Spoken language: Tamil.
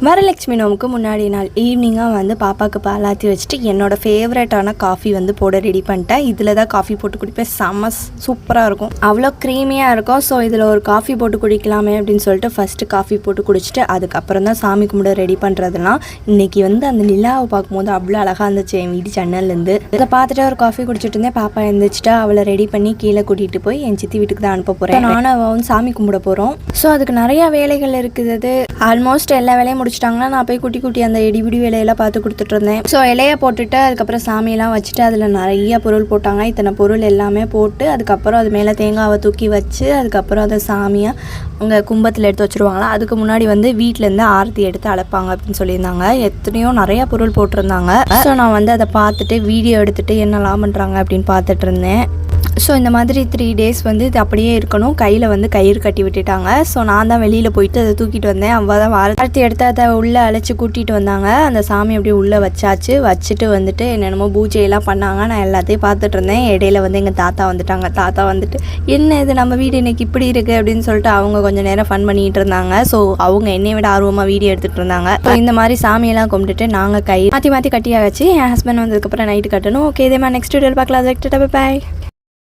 வரலட்சுமி நோமுக்கு முன்னாடி நாள் ஈவினிங்காக வந்து பாப்பாவுக்கு பாலாற்றி வச்சுட்டு என்னோடய ஃபேவரட்டான காஃபி வந்து போட ரெடி பண்ணிட்டேன். இதில் தான் காஃபி போட்டு குடிப்பேன். செம்ம சூப்பராக இருக்கும், அவ்வளோ க்ரீமியாக இருக்கும். ஸோ இதில் ஒரு காஃபி போட்டு குடிக்கலாமே அப்படின்னு சொல்லிட்டு ஃபஸ்ட்டு காஃபி போட்டு குடிச்சிட்டு அதுக்கப்புறம் தான் சாமி கும்பிட ரெடி பண்ணுறதுலாம். இன்றைக்கி வந்து அந்த நிலாவை பார்க்கும்போது அவ்வளோ அழகாக இருந்துச்சு என் வீடு ஜன்னல்லேருந்து. இதை பார்த்துட்டு ஒரு காஃபி குடிச்சிட்டு இருந்தேன். பாப்பா எழுந்திரிச்சிட்டு அவளை ரெடி பண்ணி கீழே கூட்டிகிட்டு போய் என் சித்தி வீட்டுக்கு தான் அனுப்ப போகிறேன். நானும் அவள் வந்து சாமி கும்பிட போகிறோம். ஸோ அதுக்கு நிறையா வேலைகள் இருக்குது. ஆல்மோஸ்ட் எல்லா வேலையும் முடிச்சிட்டாங்கன்னா நான் போய் குட்டி அந்த இடிபிடி வேலையெல்லாம் பார்த்து கொடுத்துட்டு இருந்தேன். ஸோ இலையை போட்டுட்டு அதுக்கப்புறம் சாமியெல்லாம் வச்சுட்டு அதில் நிறைய பொருள் போட்டாங்க. இத்தனை பொருள் எல்லாமே போட்டு அதுக்கப்புறம் அது மேலே தேங்காவை தூக்கி வச்சு அதுக்கப்புறம் அதை சாமியை அங்கே கும்பத்தில் எடுத்து வச்சுருவாங்களா. அதுக்கு முன்னாடி வந்து வீட்டிலேருந்து ஆரத்தி எடுத்து அழைப்பாங்க அப்படின்னு சொல்லியிருந்தாங்க. எத்தனையோ நிறையா பொருள் போட்டிருந்தாங்க. ஸோ நான் வந்து அதை பார்த்துட்டு வீடியோ எடுத்துகிட்டு என்னெல்லாம் பண்ணுறாங்க அப்படின்னு பார்த்துட்டு இருந்தேன். ஸோ இந்த மாதிரி 3 days வந்து இது அப்படியே இருக்கணும். கையில் வந்து கயிறு கட்டி விட்டுட்டாங்க. ஸோ நான் தான் வெளியில் போயிட்டு அதை தூக்கிட்டு வந்தேன். அவள் தான் ஆரத்தி எடுத்து அதை உள்ளே அழைச்சி கூட்டிகிட்டு வந்தாங்க. அந்த சாமி அப்படியே உள்ளே வச்சுட்டு வந்துட்டு என்னென்னமோ பூஜையெல்லாம் பண்ணாங்க. நான் எல்லாத்தையும் பார்த்துட்டு இருந்தேன். இடையில வந்து எங்கள் தாத்தா வந்துட்டாங்க. தாத்தா வந்துட்டு என்ன இது நம்ம வீடு இன்னைக்கு இப்படி இருக்குது அப்படின்னு சொல்லிட்டு அவங்க கொஞ்சம் நேரம் ஃபன் பண்ணிகிட்டு இருந்தாங்க. ஸோ அவங்க என்னை விட ஆர்வமாக வீடியோ எடுத்துகிட்டு இருந்தாங்க. ஸோ இந்த மாதிரி சாமியெல்லாம் கும்பிட்டுட்டு நாங்கள் கயிறு மாற்றி கட்டியாச்சு. என் ஹஸ்பண்ட் வந்ததுக்கப்புறம் நைட்டு கட்டணும். ஓகே, இதே மாதிரி நெக்ஸ்ட் வீடியோவில் பார்க்கலாம். பாய்.